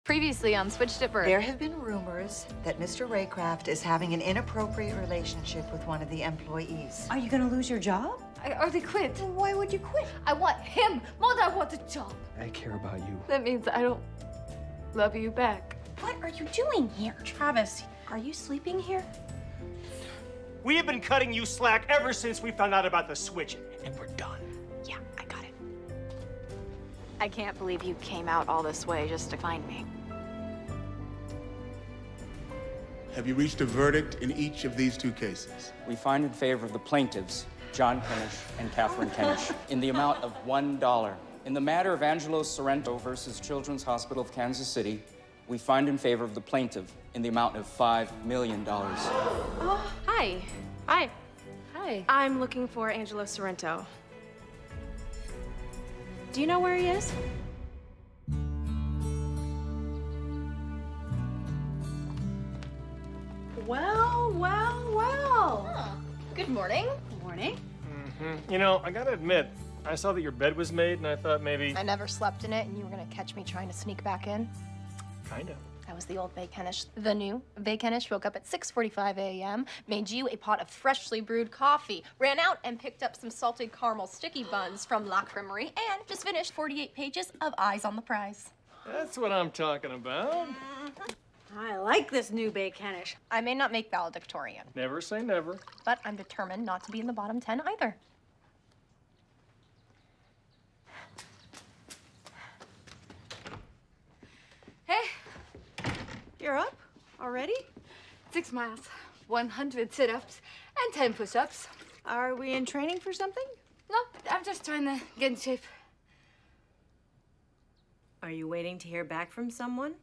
Previously on Switched at Birth. There have been rumors that Mr. Raycraft is having an inappropriate relationship with one of the employees. Are you gonna lose your job? Or they quit. Why would you quit? I want him more than I want the job. I care about you. That means I don't love you back. What are you doing here? Travis, are you sleeping here? We have been cutting you slack ever since we found out about the switching, and we're done. Yeah, I got it. I can't believe you came out all this way just to find me. Have you reached a verdict in each of these two cases? We find in favor of the plaintiffs, John Kennish and Catherine Kennish, in the amount of $1. In the matter of Angelo Sorrento versus Children's Hospital of Kansas City, we find in favor of the plaintiff in the amount of $5 million. Oh, hi. Hi. Hi. I'm looking for Angelo Sorrento. Do you know where he is? Well, well, well. Huh. Good morning. Good morning. You know, I gotta admit, I saw that your bed was made, and I thought maybe... I never slept in it, and you were gonna catch me trying to sneak back in. Kinda. I was the old Vay Kennish. The new Vay Kennish woke up at 6:45 a.m., made you a pot of freshly brewed coffee, ran out and picked up some salted caramel sticky buns from La Cremerie, and just finished 48 pages of Eyes on the Prize. That's what I'm talking about. I like this new Vay Kennish. I may not make valedictorian, Never say never. but I'm determined not to be in the bottom 10 either. Hey, You're up already? 6 miles, 100 sit-ups, and 10 push-ups. Are we in training for something? No, I'm just trying to get in shape. Are you waiting to hear back from someone?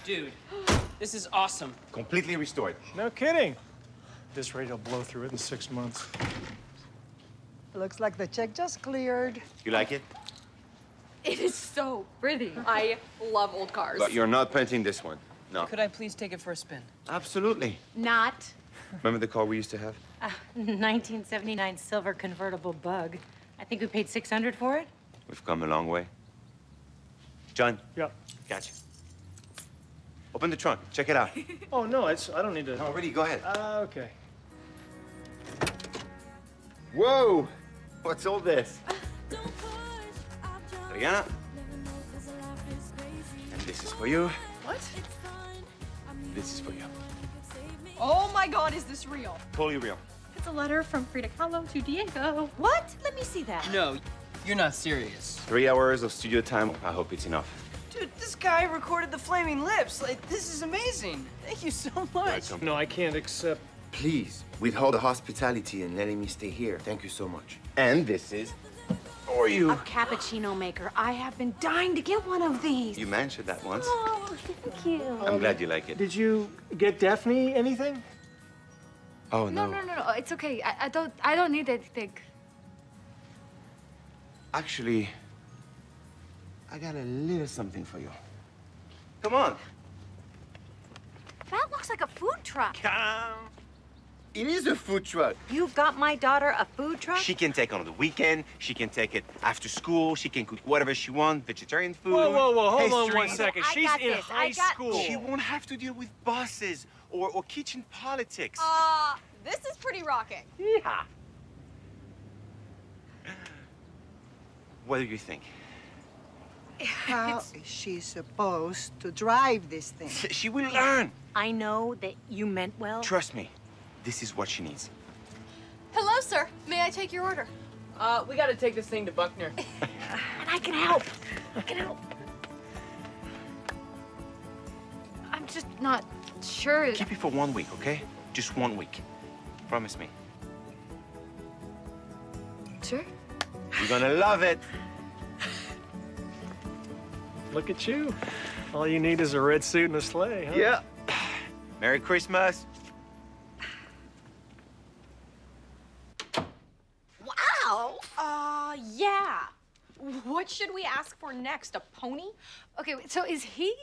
Dude, this is awesome. Completely restored. No kidding. This rate will blow through it in 6 months. Looks like the check just cleared. You like it? It is so pretty. I love old cars. But you're not painting this one. No. Could I please take it for a spin? Absolutely. Not. Remember the car we used to have? 1979 silver convertible Bug. I think we paid $600 for it. We've come a long way. John? Yeah. Gotcha. Open the trunk. Check it out. Oh, no, I don't need to... No, really, go ahead. Okay. Whoa! What's all this? Adriana? And this is for you. What? This is for you. Oh my God, is this real? Totally real. It's a letter from Frida Kahlo to Diego. What? Let me see that. No, you're not serious. 3 hours of studio time. I hope it's enough. Dude, this guy recorded the Flaming Lips. Like, this is amazing. Thank you so much. Welcome. No, I can't accept... Please, withhold the hospitality and letting me stay here. Thank you so much. And this is for you. A cappuccino maker. I have been dying to get one of these. You mentioned that once. Oh, thank you. I'm glad you like it. Did you get Daphne anything? Oh, no. No, it's okay. I don't need anything. Actually, I got a little something for you. Come on. That looks like a food truck. Come. It is a food truck. You've got my daughter a food truck? She can take it on the weekend. She can take it after school. She can cook whatever she wants. Vegetarian food. Whoa, hold on one pastries. second. I She's got in this. high school. She won't have to deal with bosses or kitchen politics. This is pretty rocking. Yeah. What do you think? How is she supposed to drive this thing? She will learn. I know that you meant well. Trust me. This is what she needs. Hello, sir. May I take your order? We gotta take this thing to Buckner. And I can help. I can help. I'm just not sure. Keep it for 1 week, okay? Just 1 week. Promise me. Sure. You're gonna love it. Look at you. All you need is a red suit and a sleigh, huh? Yeah. Merry Christmas. Wow. Yeah. What should we ask for next? A pony? Okay, so is he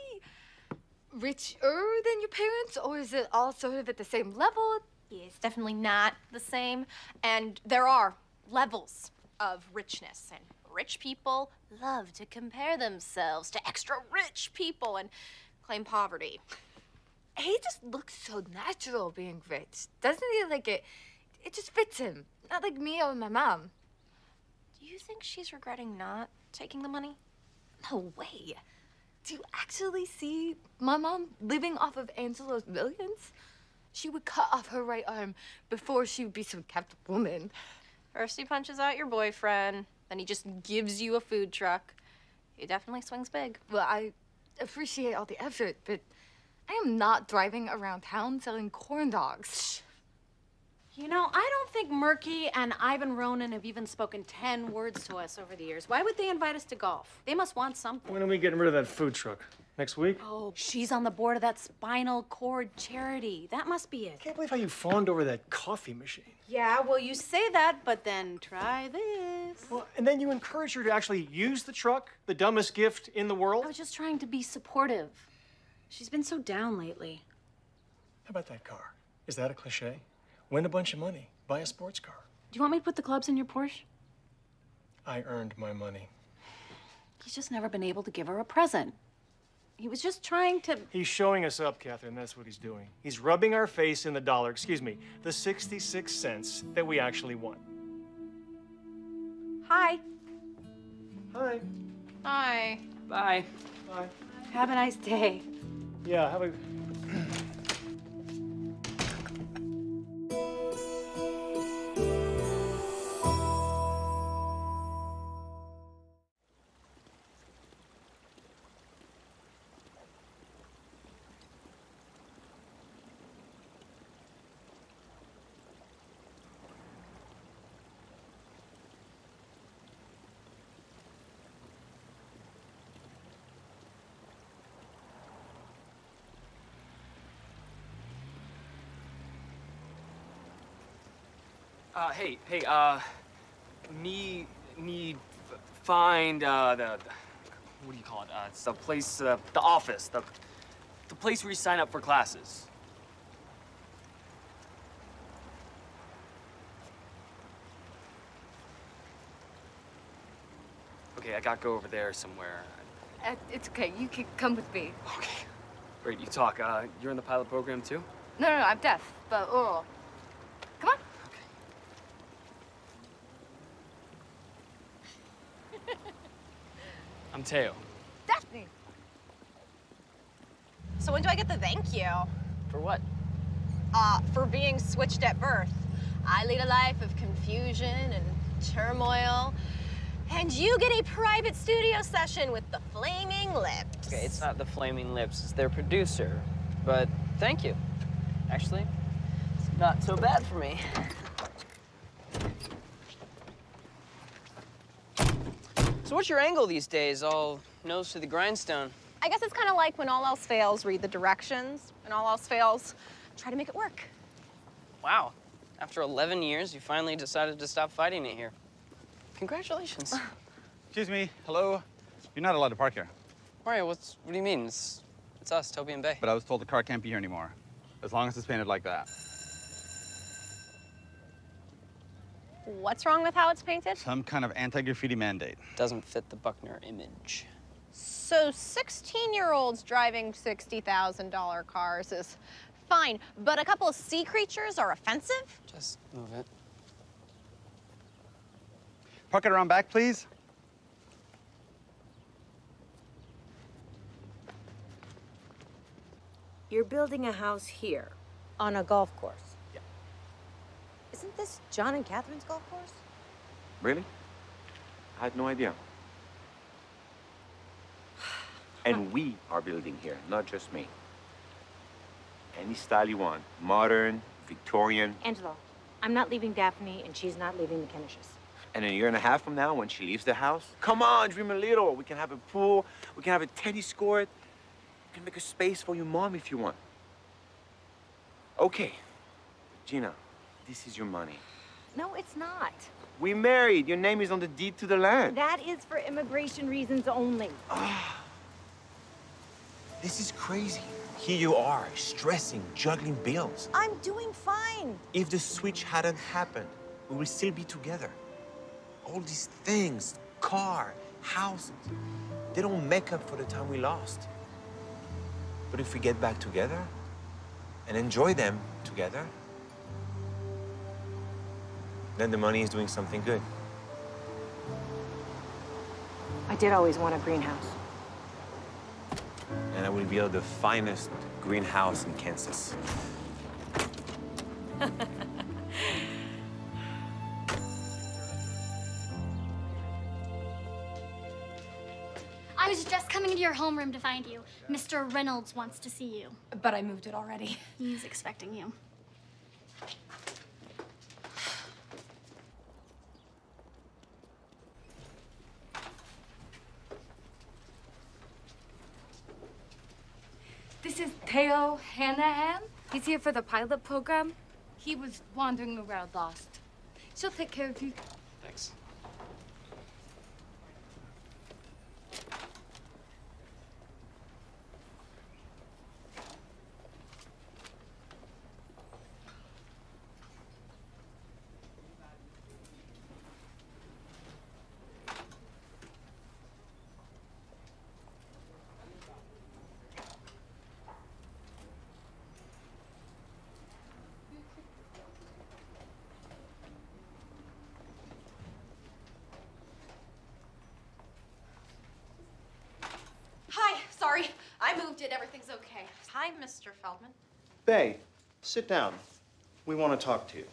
richer than your parents, or is it all sort of at the same level? Yeah, it's definitely not the same. And there are levels of richness, and rich people love to compare themselves to extra rich people and claim poverty. He just looks so natural being rich, doesn't he? Like it just fits him. Not like me or my mom. Do you think she's regretting not taking the money? No way. Do you actually see my mom living off of Angelo's millions? She would cut off her right arm before she would be some kept woman. First he punches out your boyfriend, then he just gives you a food truck. He definitely swings big. Well, I appreciate all the effort, but I am not driving around town selling corn dogs. You know, I don't think Murky and Ivan Ronan have even spoken 10 words to us over the years. Why would they invite us to golf? They must want something. When are we getting rid of that food truck? Next week? Oh, she's on the board of that spinal cord charity. That must be it. I can't believe how you fawned over that coffee machine. Yeah, well, you say that, but then try this. Well, and then you encourage her to actually use the truck, the dumbest gift in the world. I was just trying to be supportive. She's been so down lately. How about that car? Is that a cliche? Win a bunch of money, buy a sports car. Do you want me to put the clubs in your Porsche? I earned my money. He's just never been able to give her a present. He was just trying to... He's showing us up, Catherine. That's what he's doing. He's rubbing our face in the dollar, excuse me, the 66 cents that we actually won. Hi. Hi. Hi. Bye. Bye. Have a nice day. Yeah, have a... Find, what do you call it? It's the place, the office, the place where you sign up for classes. Okay, I gotta go over there somewhere. It's okay. You can come with me. Okay. Great, you talk. You're in the pilot program too? No, I'm deaf, but oral. Come on. I'm Teo. Daphne. So when do I get the thank you? For what? For being switched at birth. I lead a life of confusion and turmoil. And you get a private studio session with the Flaming Lips. Okay, it's not the Flaming Lips, it's their producer. But thank you. Actually, it's not so bad for me. So what's your angle these days? All nose to the grindstone? I guess it's kind of like when all else fails, read the directions. When all else fails, try to make it work. Wow. After 11 years, you finally decided to stop fighting it here. Congratulations. Excuse me, hello? You're not allowed to park here. Mario, what do you mean? It's us, Toby and Bay. But I was told the car can't be here anymore, as long as it's painted like that. What's wrong with how it's painted? Some kind of anti-graffiti mandate. Doesn't fit the Buckner image. So 16-year-olds driving $60,000 cars is fine, but a couple of sea creatures are offensive? Just move it. Park it around back, please. You're building a house here, on a golf course. Yeah. Isn't this John and Catherine's golf course? Really? I had no idea. And we are building here, not just me. Any style you want. Modern, Victorian. Angelo, I'm not leaving Daphne, and she's not leaving the Kenishes. And a year and a half from now, when she leaves the house, come on, dream a little. We can have a pool. We can have a tennis court. We can make a space for your mom if you want. Okay, Gina, this is your money. No, it's not. We married. Your name is on the deed to the land. That is for immigration reasons only. This is crazy. Here you are, stressing, juggling bills. I'm doing fine. If the switch hadn't happened, we would still be together. All these things, car, houses, they don't make up for the time we lost. But if we get back together and enjoy them together, then the money is doing something good. I did always want a greenhouse. And I will build the finest greenhouse in Kansas. I was just coming into your homeroom to find you. Mr. Reynolds wants to see you. But I moved it already. He's expecting you. This is Theo Hanahan. He's here for the pilot program. He was wandering around lost. She'll take care of you. Thanks. Hi, sorry. I moved it. Everything's okay. Hi, Mr. Feldman. Bay, sit down. We want to talk to you.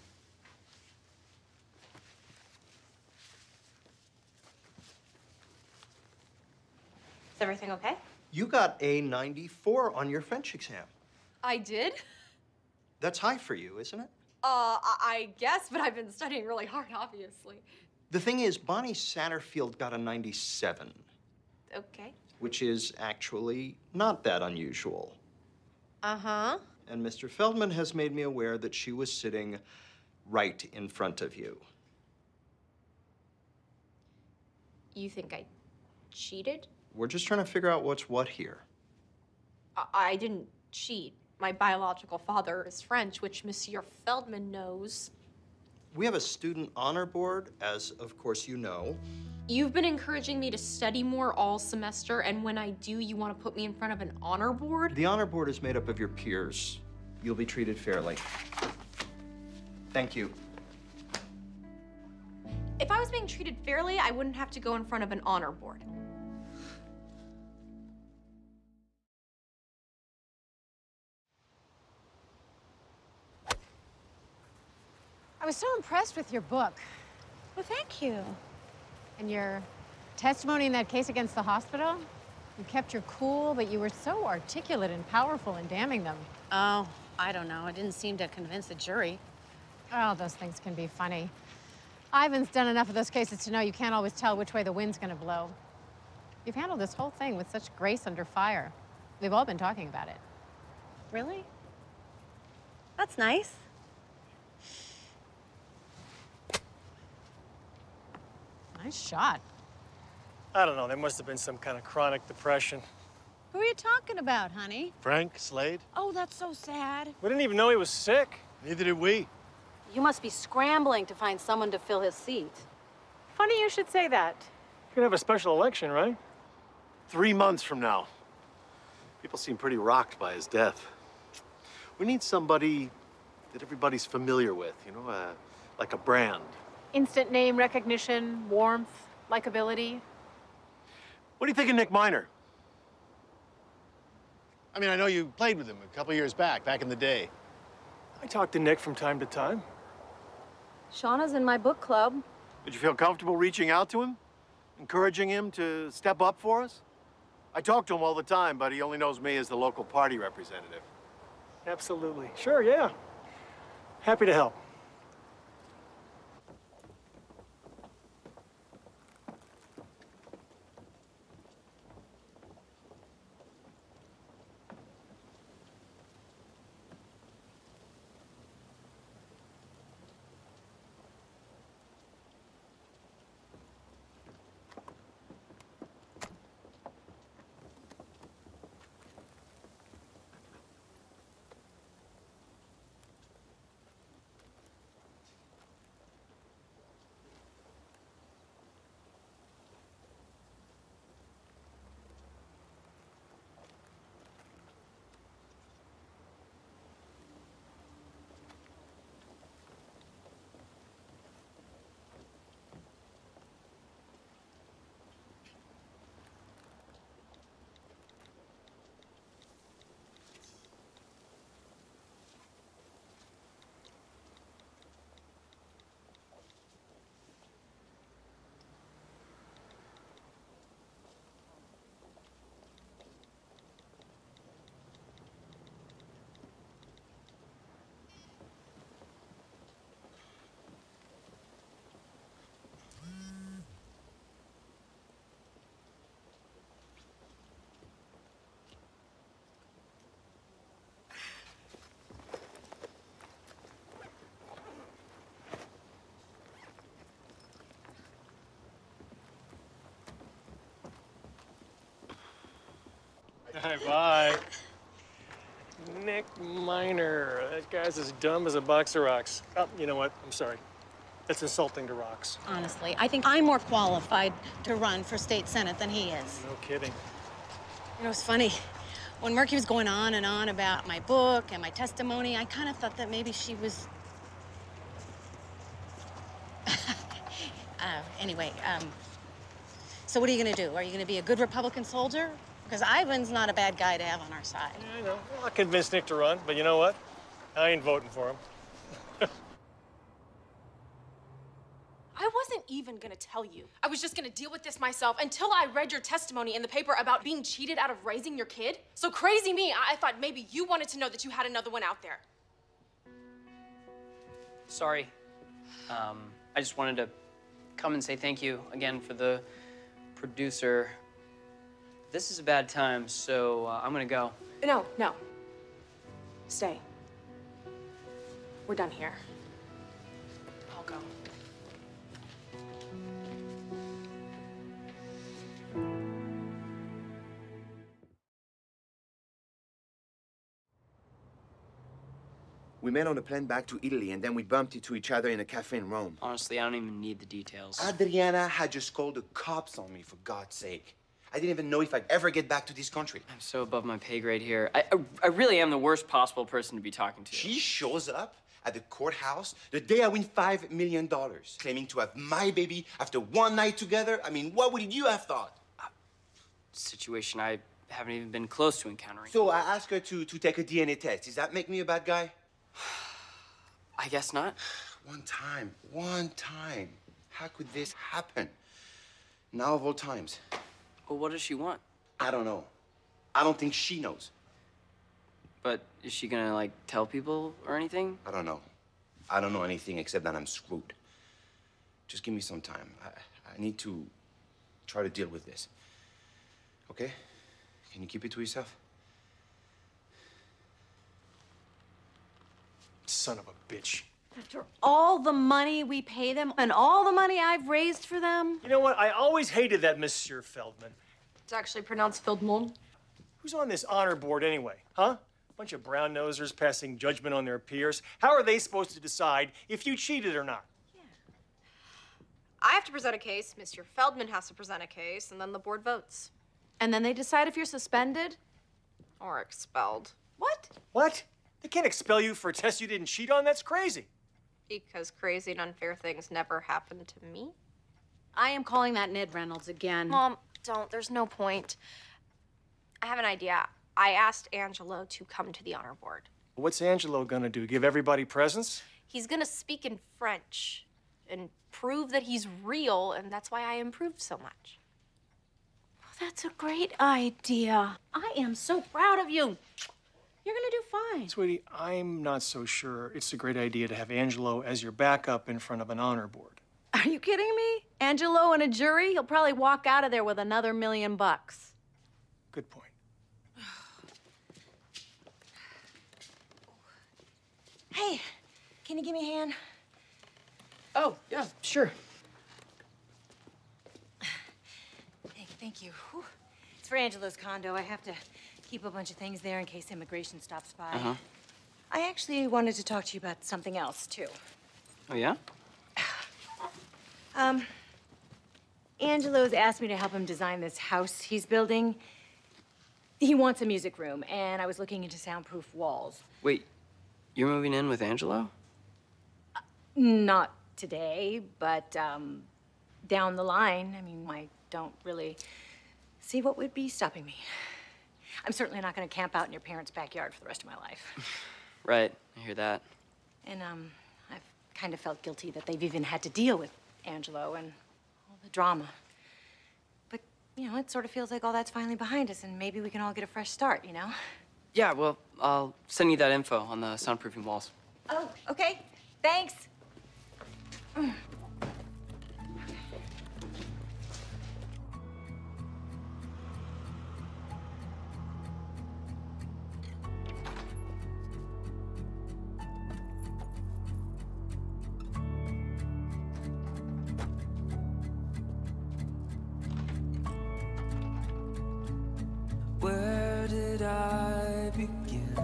Is everything okay? You got a 94 on your French exam. I did? That's high for you, isn't it? I guess, but I've been studying really hard, obviously. The thing is, Bonnie Satterfield got a 97, Okay. which is actually not that unusual. Uh-huh. And Mr. Feldman has made me aware that she was sitting right in front of you. You think I cheated? We're just trying to figure out what's what here. I didn't cheat. My biological father is French, which Monsieur Feldman knows. We have a student honor board, as of course you know. You've been encouraging me to study more all semester, and when I do, you want to put me in front of an honor board? The honor board is made up of your peers. You'll be treated fairly. Thank you. If I was being treated fairly, I wouldn't have to go in front of an honor board. I was so impressed with your book. Well, thank you. And your testimony in that case against the hospital. You kept your cool, but you were so articulate and powerful in damning them. Oh, I don't know. It didn't seem to convince the jury. Oh, those things can be funny. Ivan's done enough of those cases to know you can't always tell which way the wind's gonna blow. You've handled this whole thing with such grace under fire. They've all been talking about it. Really? That's nice. Nice shot. I don't know. There must have been some kind of chronic depression. Who are you talking about, honey? Frank Slade? Oh, that's so sad. We didn't even know he was sick. Neither did we. You must be scrambling to find someone to fill his seat. Funny you should say that. You're gonna have a special election, right? 3 months from now. People seem pretty rocked by his death. We need somebody that everybody's familiar with, you know, like a brand. Instant name recognition, warmth, likability. What do you think of Nick Miner? I mean, I know you played with him a couple years back in the day. I talk to Nick from time to time. Shauna's in my book club. Did you feel comfortable reaching out to him? Encouraging him to step up for us? I talk to him all the time, but he only knows me as the local party representative. Absolutely. Sure, yeah. Happy to help. Bye. Nick Miner. That guy's as dumb as a box of rocks. Oh, you know what? I'm sorry. That's insulting to rocks. Honestly, I think I'm more qualified to run for state senate than he is. No kidding. You know, it's funny. When Murky was going on and on about my book and my testimony, I kind of thought that maybe she was... Anyway, so what are you going to do? Are you going to be a good Republican soldier? Because Ivan's not a bad guy to have on our side. Yeah, I know. Well, I convinced Nick to run, but you know what? I ain't voting for him. I wasn't even gonna tell you. I was just gonna deal with this myself until I read your testimony in the paper about being cheated out of raising your kid. So crazy me, I thought maybe you wanted to know that you had another one out there. Sorry. I just wanted to come and say thank you again for the producer. This is a bad time, so I'm gonna go. No. Stay. We're done here. I'll go. We met on a plane back to Italy, and then we bumped into each other in a cafe in Rome. Honestly, I don't even need the details. Adriana had just called the cops on me, for God's sake. I didn't even know if I'd ever get back to this country. I'm so above my pay grade here. I really am the worst possible person to be talking to. She shows up at the courthouse the day I win $5 million, claiming to have my baby after one night together. I mean, what would you have thought? Situation I haven't even been close to encountering. So I asked her to take a DNA test. Does that make me a bad guy? I guess not. One time. How could this happen? Now of all times. Well, what does she want? I don't know. I don't think she knows. But is she gonna, like, tell people or anything? I don't know. I don't know anything except that I'm screwed. Just give me some time. I need to try to deal with this. Okay? Can you keep it to yourself? Son of a bitch. After all the money we pay them and all the money I've raised for them. You know what? I always hated that Monsieur Feldman. It's actually pronounced Feldman. Who's on this honor board anyway, huh? Bunch of brown-nosers passing judgment on their peers. How are they supposed to decide if you cheated or not? I have to present a case, Mr. Feldman has to present a case, and then the board votes. And then they decide if you're suspended or expelled. What? What? They can't expel you for a test you didn't cheat on? That's crazy. Because crazy and unfair things never happened to me. I am calling that Ned Reynolds again. Mom, don't. There's no point. I have an idea. I asked Angelo to come to the honor board. What's Angelo gonna do? Give everybody presents? He's gonna speak in French and prove that he's real, and that's why I improved so much. Well, that's a great idea. I am so proud of you. You're gonna do fine. Sweetie, I'm not so sure it's a great idea to have Angelo as your backup in front of an honor board. Are you kidding me? Angelo and a jury? He'll probably walk out of there with another $1 million. Good point. Hey, can you give me a hand? Oh, yeah, sure. Thank you. Whew. It's for Angelo's condo. I have to keep a bunch of things there in case immigration stops by. Uh-huh. I actually wanted to talk to you about something else, too. Oh, yeah? Angelo's asked me to help him design this house he's building. He wants a music room, and I was looking into soundproof walls. Wait, you're moving in with Angelo? Not today, but down the line. I mean, I don't really see what would be stopping me. I'm certainly not going to camp out in your parents' backyard for the rest of my life. Right, I hear that. And I've kind of felt guilty that they've even had to deal with Angelo and all the drama. But, you know, it sort of feels like all that's finally behind us, and maybe we can all get a fresh start, you know? Yeah, well, I'll send you that info on the soundproofing walls. Oh, okay. Thanks. Where did I begin?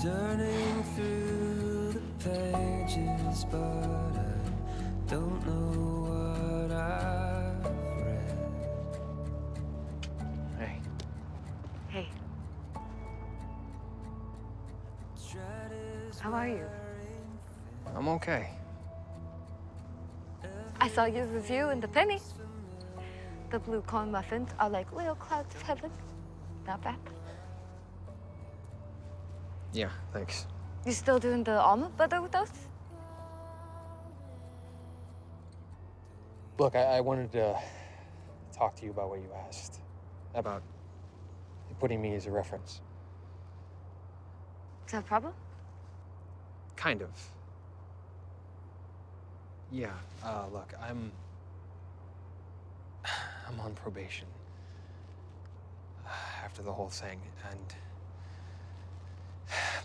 Turning through the pages, but I don't know what I've read. Hey. Hey. How are you? I'm okay. I saw yours was you and the penny. The blue corn muffins are like little clouds of heaven. Not bad. Yeah, thanks. You still doing the almond butter with us? Look, I wanted to talk to you about what you asked. About putting me as a reference. Is that a problem? Kind of. Yeah, look, I'm on probation after the whole thing, and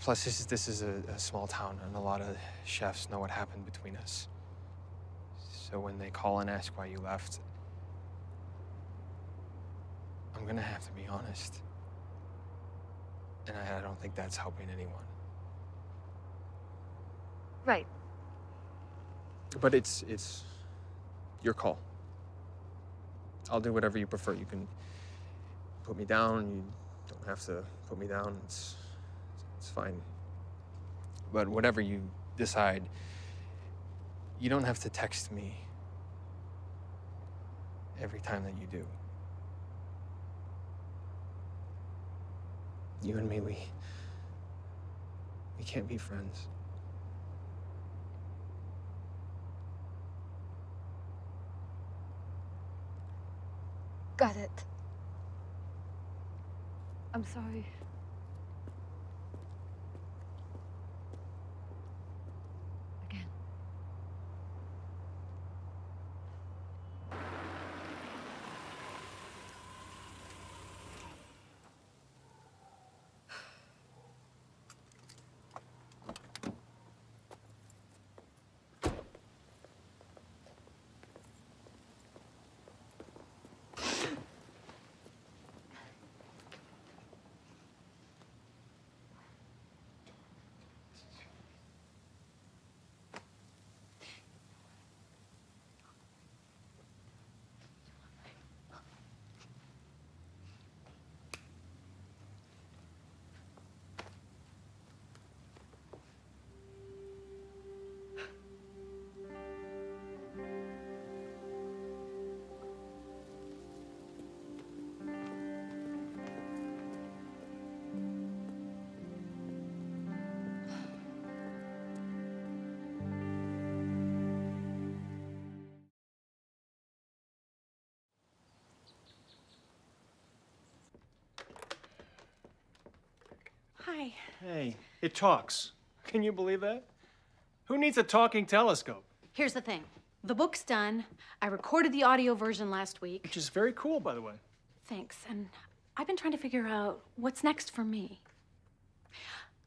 plus this is a small town, and a lot of chefs know what happened between us. So when they call and ask why you left, I'm gonna have to be honest. And I don't think that's helping anyone. Right. But it's your call. I'll do whatever you prefer. You can put me down. You don't have to put me down. It's fine. But whatever you decide, you don't have to text me every time that you do. You and me, we can't be friends. Got it. I'm sorry. Again. Hi. Hey, it talks. Can you believe that? Who needs a talking telescope? Here's the thing. The book's done. I recorded the audio version last week. Which is very cool, by the way. Thanks. And I've been trying to figure out what's next for me.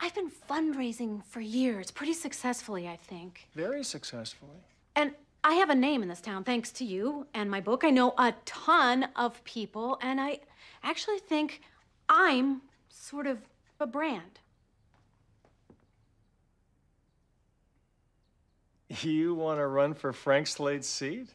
I've been fundraising for years, pretty successfully, I think. Very successfully. And I have a name in this town, thanks to you and my book. I know a ton of people, and I actually think I'm sort of a brand. You want to run for Frank Slade's seat?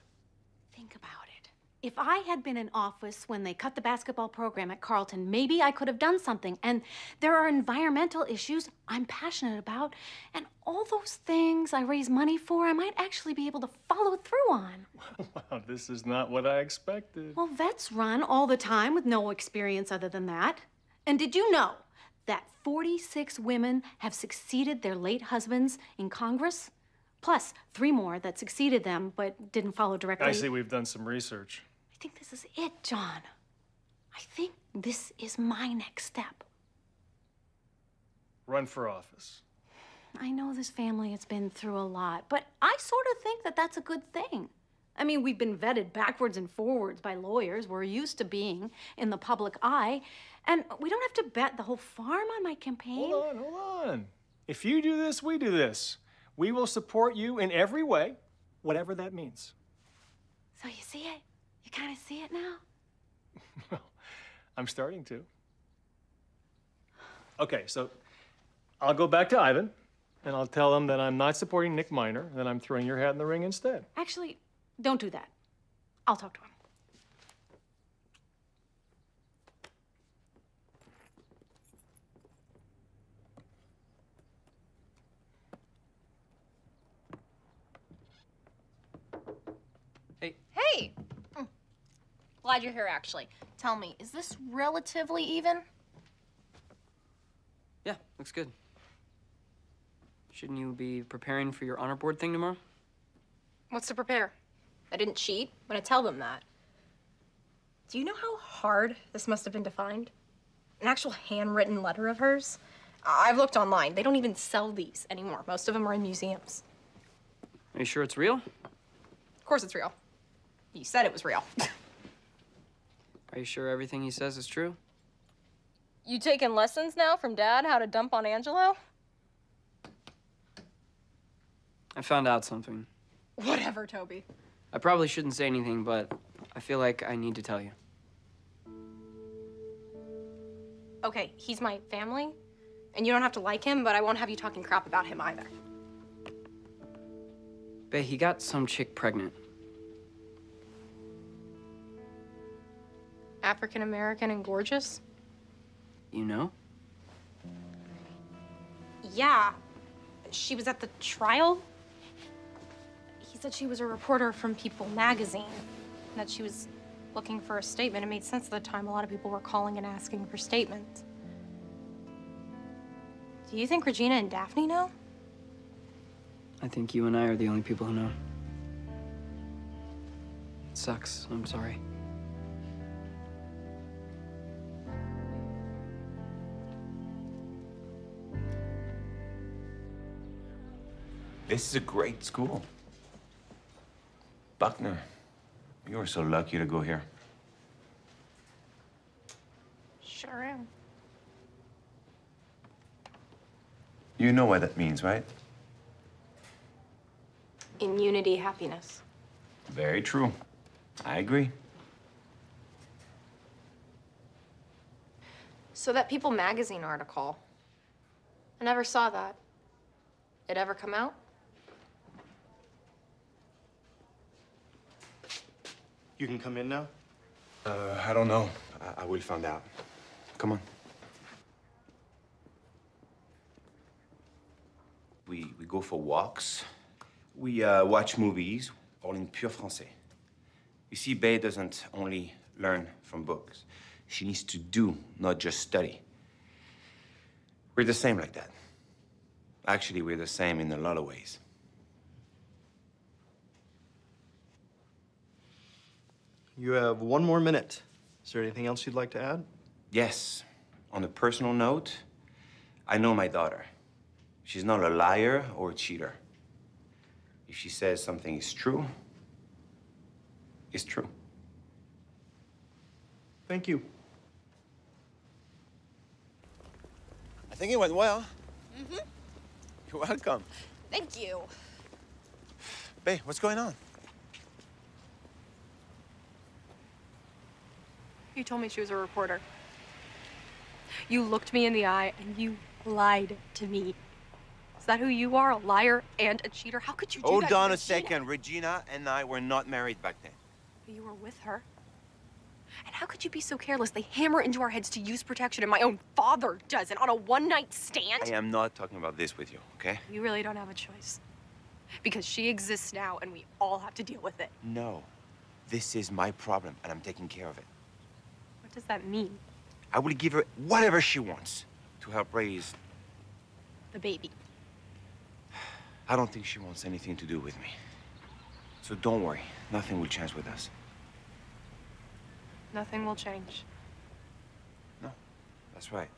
Think about it. If I had been in office when they cut the basketball program at Carleton, maybe I could have done something. And there are environmental issues I'm passionate about, and all those things I raise money for, I might actually be able to follow through on. Wow, this is not what I expected. Well, vets run all the time with no experience other than that. And did you know that 46 women have succeeded their late husbands in Congress? Plus 3 more that succeeded them but didn't follow directly. I see we've done some research. I think this is it, John. I think this is my next step. Run for office. I know this family has been through a lot, but I sort of think that that's a good thing. I mean, we've been vetted backwards and forwards by lawyers. We're used to being in the public eye. And we don't have to bet the whole farm on my campaign. Hold on. If you do this, we do this. We will support you in every way, whatever that means. So you see it? You kind of see it now? Well, I'm starting to. Okay, so I'll go back to Ivan, and I'll tell him that I'm not supporting Nick Minor, and that I'm throwing your hat in the ring instead. Actually, don't do that. I'll talk to him. Hey! Glad you're here, actually. Tell me, is this relatively even? Yeah, looks good. Shouldn't you be preparing for your honor board thing tomorrow? What's to prepare? I didn't cheat. I'm gonna tell them that. Do you know how hard this must have been to find? An actual handwritten letter of hers? I've looked online. They don't even sell these anymore. Most of them are in museums. Are you sure it's real? Of course it's real. You said it was real. Are you sure everything he says is true? You taking lessons now from Dad how to dump on Angelo? I found out something. Whatever, Toby. I probably shouldn't say anything, but I feel like I need to tell you. Okay, he's my family, and you don't have to like him, but I won't have you talking crap about him either. Bae, he got some chick pregnant. African-American and gorgeous? You know? Yeah. She was at the trial. He said she was a reporter from People magazine, and that she was looking for a statement. It made sense at the time. A lot of people were calling and asking for statements. Do you think Regina and Daphne know? I think you and I are the only people who know. It sucks. I'm sorry. This is a great school. Buckner, you are so lucky to go here. Sure am. You know what that means, right? Immunity, happiness. Very true. I agree. So that People magazine article, I never saw that. It ever come out? You can come in now? I don't know. I will find out. Come on. We go for walks. We watch movies, all in pure français. You see, Bae doesn't only learn from books. She needs to do, not just study. We're the same like that. Actually, we're the same in a lot of ways. You have 1 more minute. Is there anything else you'd like to add? Yes. On a personal note, I know my daughter. She's not a liar or a cheater. If she says something is true, it's true. Thank you. I think it went well. Mm-hmm. You're welcome. Thank you. Bae, what's going on? You told me she was a reporter. You looked me in the eye and you lied to me. Is that who you are, a liar and a cheater? How could you do that? Hold on to a second. Regina and I were not married back then. You were with her. And how could you be so careless? They hammer into our heads to use protection, and my own father doesn't on a one-night stand. I am not talking about this with you, okay? You really don't have a choice. Because she exists now, and we all have to deal with it. No. This is my problem, and I'm taking care of it. What does that mean? I will give her whatever she wants to help raise... The baby. I don't think she wants anything to do with me. So don't worry. Nothing will change with us. Nothing will change. No, that's right.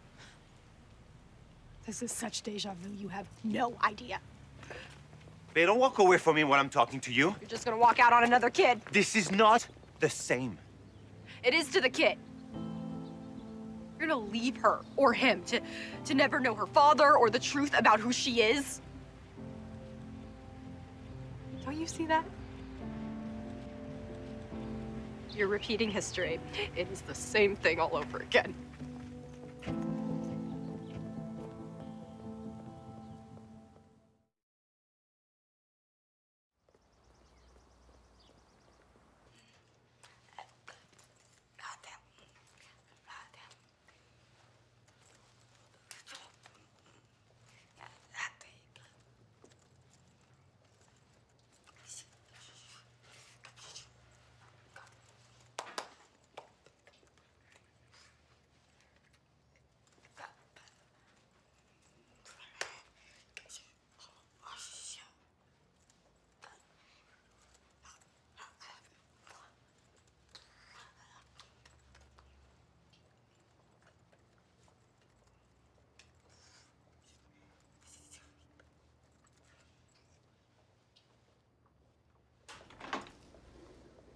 This is such deja vu, you have no idea. Bae, don't walk away from me when I'm talking to you. You're just gonna walk out on another kid. This is not the same. It is to the kid. You're gonna leave her or him to never know her father or the truth about who she is. Don't you see that? You're repeating history. It is the same thing all over again.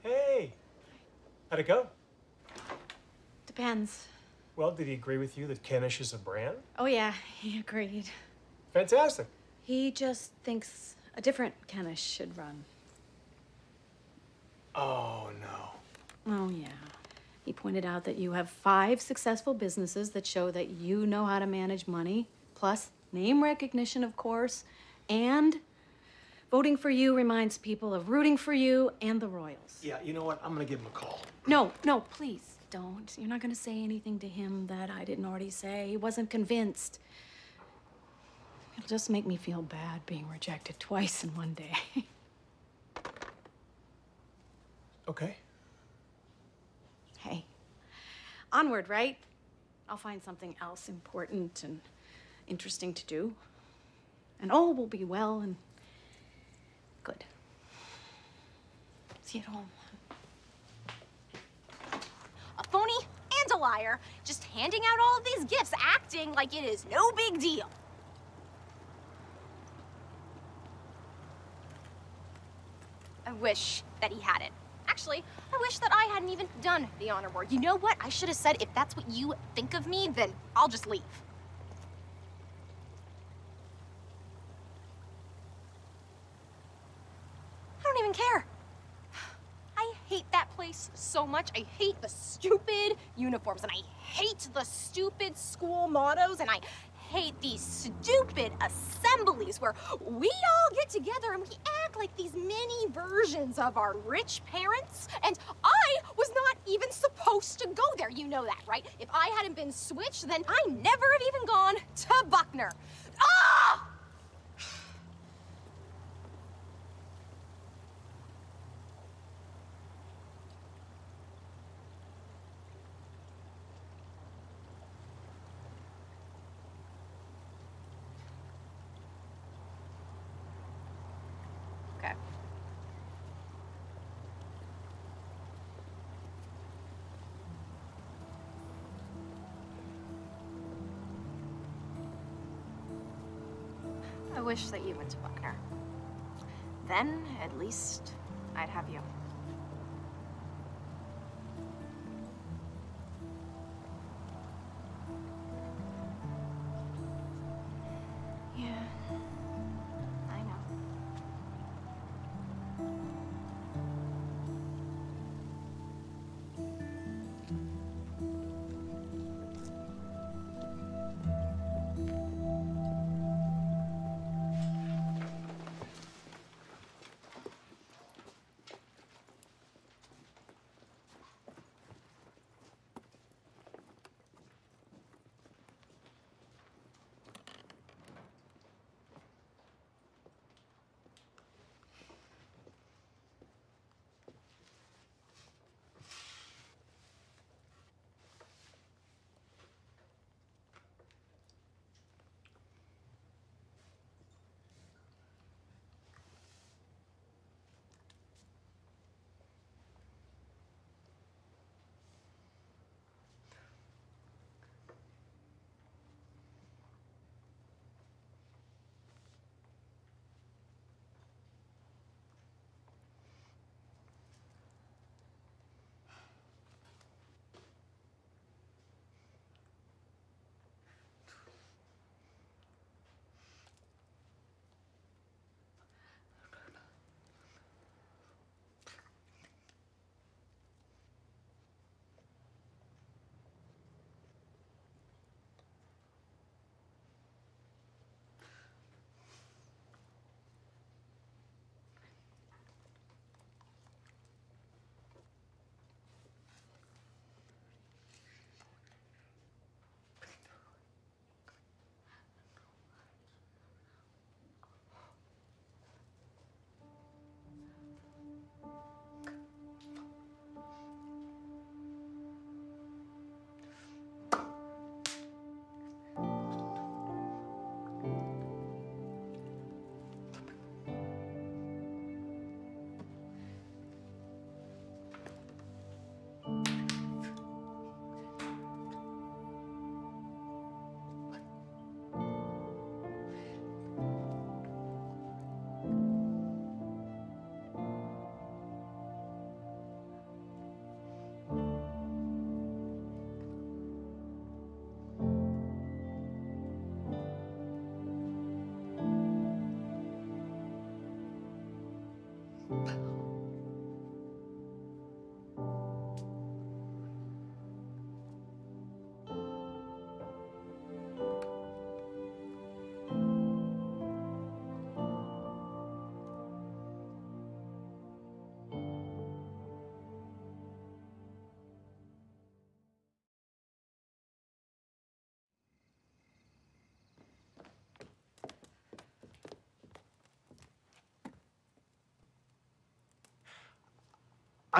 Hey, how'd it go? Depends. Well, did he agree with you that Kenish is a brand? Oh, yeah, he agreed. Fantastic. He just thinks a different Kenish should run. Oh, no. Oh, yeah. He pointed out that you have 5 successful businesses that show that you know how to manage money, plus name recognition, of course, and voting for you reminds people of rooting for you and the Royals. Yeah, you know what? I'm gonna give him a call. No, no, please don't. You're not gonna say anything to him that I didn't already say. He wasn't convinced. It'll just make me feel bad being rejected twice in one day. Okay. Hey, onward, right? I'll find something else important and interesting to do. And all will be well and good. See you at home. A phony and a liar, just handing out all of these gifts, acting like it is no big deal. I wish that he had it. Actually, I wish that I hadn't even done the honor word. You know what? I should have said, if that's what you think of me, then I'll just leave. I don't even care. I hate that place so much. I hate the stupid uniforms, and I hate the stupid school mottos, and I hate these stupid assemblies where we all get together and we act like these mini versions of our rich parents. And I was not even supposed to go there. You know that, right? If I hadn't been switched, then I never have even gone to Buckner. Ah! Okay. I wish that you went to Buckner. Then, at least, I'd have you. Yeah, I know.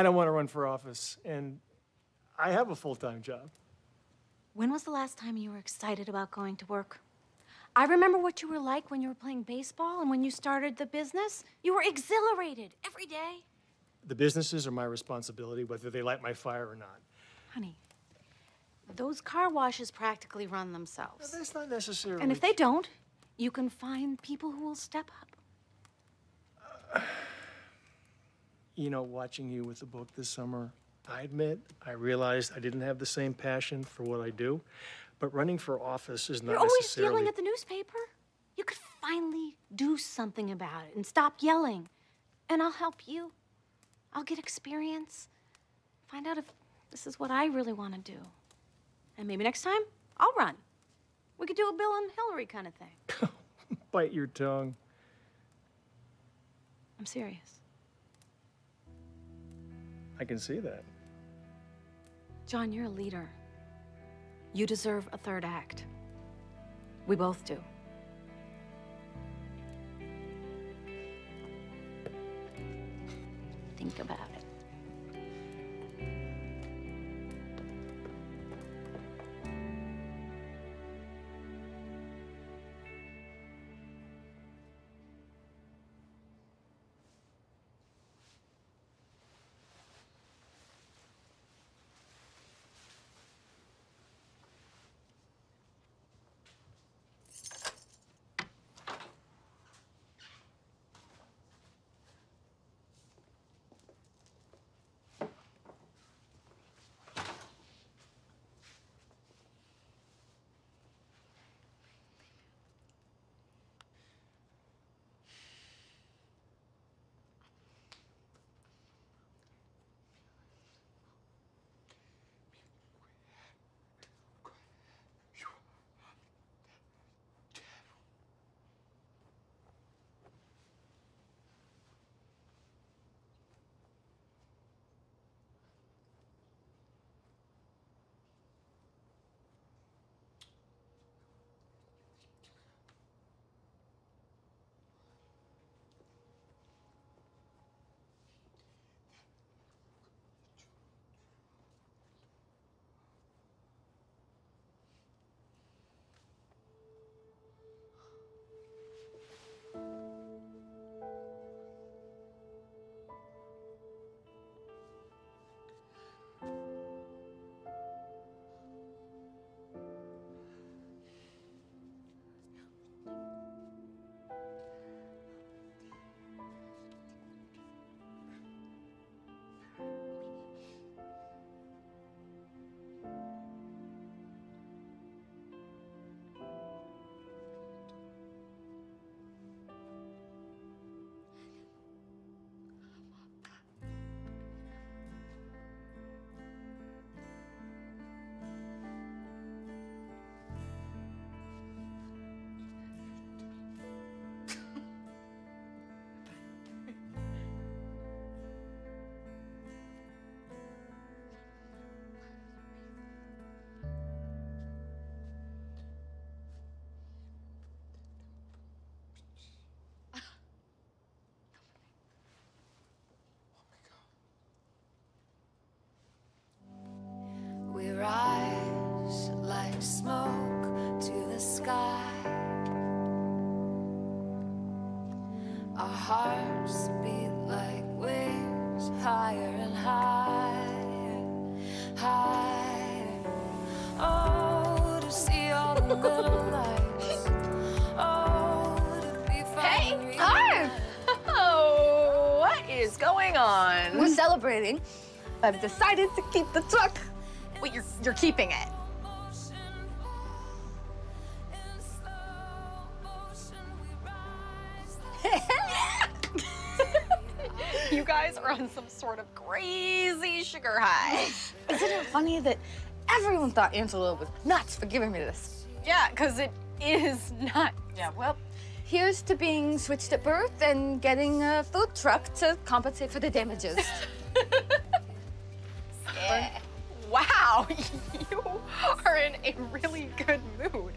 I don't want to run for office, and I have a full-time job. When was the last time you were excited about going to work? I remember what you were like when you were playing baseball and when you started the business. You were exhilarated every day. The businesses are my responsibility, whether they light my fire or not. Honey, those car washes practically run themselves. No, that's not necessarily. And if they don't, you can find people who will step up. You know, watching you with the book this summer, I admit, I realized I didn't have the same passion for what I do, but running for office is not You're always necessarily... yelling at the newspaper. You could finally do something about it and stop yelling. And I'll help you. I'll get experience. Find out if this is what I really want to do. And maybe next time, I'll run. We could do a Bill and Hillary kind of thing. Bite your tongue. I'm serious. I can see that. John, you're a leader. You deserve a third act. We both do. Think about it. We rise like smoke to the sky. Our hearts beat like wings, higher and higher, higher. Oh, to see all the little lights. Oh, to be Hey, hi! Oh, what is going on? We're celebrating. I've decided to keep the truck. Wait, you're keeping it? You guys are on some sort of crazy sugar high. Isn't it funny that everyone thought Angela was nuts for giving me this? Yeah, because it is not. Yeah, well, here's to being switched at birth and getting a food truck to compensate for the damages. yeah. Wow, you are in a really good mood.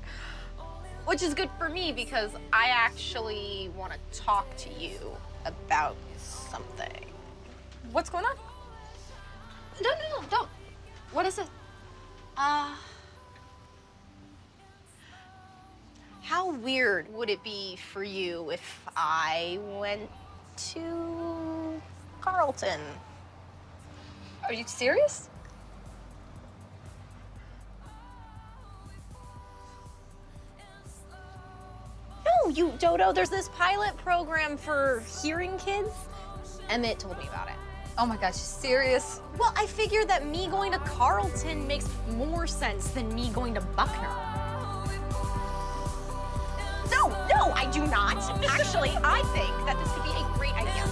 Which is good for me because I actually want to talk to you about something. What's going on? No, don't. What is it? How weird would it be for you if I went to Carlton? Are you serious? No, you dodo. There's this pilot program for hearing kids. Emmett told me about it. Oh my gosh, serious? Well, I figured that me going to Carlton makes more sense than me going to Buckner. No, I do not. Actually, I think that this could be a great idea.